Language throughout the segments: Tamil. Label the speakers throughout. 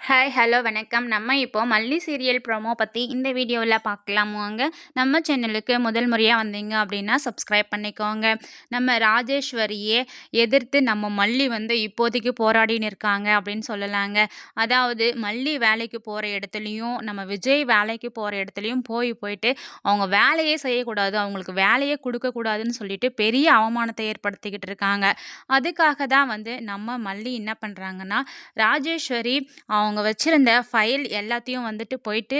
Speaker 1: ஹாய், ஹலோ, வணக்கம். நம்ம இப்போ மல்லி சீரியல் ப்ரோமோ பத்தி இந்த வீடியோல பார்க்கலாம் வாங்க. நம்ம சேனலுக்கு முதல் முறையா வந்தீங்க அப்படின்னா சப்ஸ்கிரைப் பண்ணிக்கோங்க. நம்ம ராஜேஸ்வரியை எதிர்த்து நம்ம மல்லி வந்து இப்போதைக்கு போராடின்னு இருக்காங்க அப்படின்னு சொல்லலாங்க. அதாவது மல்லி வேலைக்கு போற இடத்துலயும், நம்ம விஜய் வேலைக்கு போற இடத்துலயும் போயிட்டு அவங்க வேலையே செய்யக்கூடாது, அவங்களுக்கு வேலையே குடுக்கக்கூடாதுன்னு சொல்லிட்டு பெரிய அவமானத்தை ஏற்படுத்திக்கிட்டு இருக்காங்க. அதுக்காக தான் வந்து நம்ம மல்லி என்ன பண்றாங்கன்னா, ராஜேஸ்வரி அவங்க வச்சிருந்த ஃபைல் எல்லாத்தையும் வந்துட்டு போயிட்டு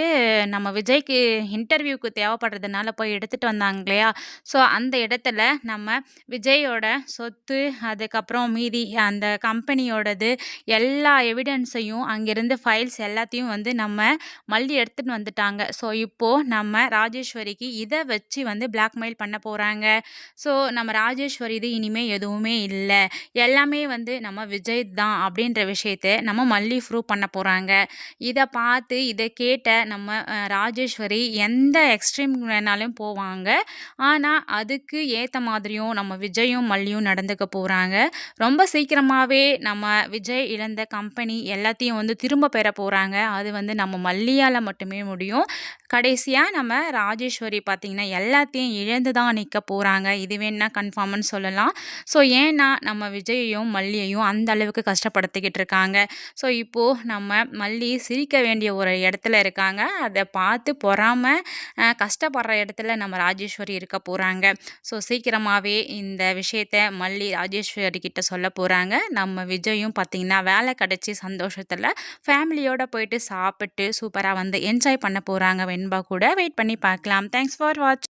Speaker 1: நம்ம விஜய்க்கு இன்டர்வியூக்கு தேவைப்படுறதுனால போய் எடுத்துட்டு வந்தாங்க இல்லையா? ஸோ அந்த இடத்துல நம்ம விஜயோட சொத்து, அதுக்கப்புறம் மீதி அந்த கம்பெனியோடது எல்லா எவிடன்ஸையும் அங்கிருந்து ஃபைல்ஸ் எல்லாத்தையும் வந்து நம்ம மல்லி எடுத்துட்டு வந்துட்டாங்க. ஸோ இப்போ நம்ம ராஜேஸ்வரிக்கு இத வச்சு வந்து பிளாக்மெயில் பண்ண போறாங்க. ஸோ நம்ம ராஜேஸ்வரி இது இனிமே எதுவுமே இல்ல. எல்லாமே வந்து நம்ம விஜய் தான் அப்படின்ற விஷயத்த நம்ம மல்லி ப்ரூவ் பண்ண போறாங்க. இத பார்த்து இத கேட்ட நம்ம ராஜேஸ்வரி எந்த எக்ஸ்ட்ரீம் வேணாலும் போவாங்க. ஆனா, அதுக்கு ஏத்த மாதிரியும் நம்ம விஜயும், மல்லியும் நடந்துக்க போறாங்க. ரொம்ப சீக்கிரமாவே நம்ம விஜய் இழந்த கம்பெனி எல்லாத்தையும் வந்து திரும்ப பெற போறாங்க. அது வந்து நம்ம மல்லியால மட்டுமே முடியும். கடைசியா நம்ம ராஜேஸ்வரி பார்த்தீங்கன்னா, எல்லாத்தையும் இழந்து தான் நிக்க போறாங்க. இது வேணா கன்ஃபார்ம்னு சொல்லலாம். ஸோ ஏன்னா, நம்ம விஜயையும், மல்லியையும் அந்த அளவுக்கு கஷ்டப்படுத்திக்கிட்டு இருக்காங்க. ஸோ இப்போ நம்ம மல்லி சிரிக்க வேண்டிய ஒரு இடத்துல இருக்காங்க. அத பார்த்து பொறாம கஷ்டப்படுற இடத்துல நம்ம ராஜேஸ்வரி இருக்க போறாங்க. ஸோ சீக்கிரமாவே இந்த விஷயத்த மல்லி ராஜேஸ்வரி கிட்ட சொல்ல போறாங்க. நம்ம விஜயும் பார்த்தீங்கன்னா, வேலை கிடைச்சு சந்தோஷத்துல ஃபேமிலியோட போயிட்டு சாப்பிட்டு சூப்பரா வந்து என்ஜாய் பண்ண போறாங்க வெண்பா கூட. வெயிட் பண்ணி பார்க்கலாம். Thanks for watch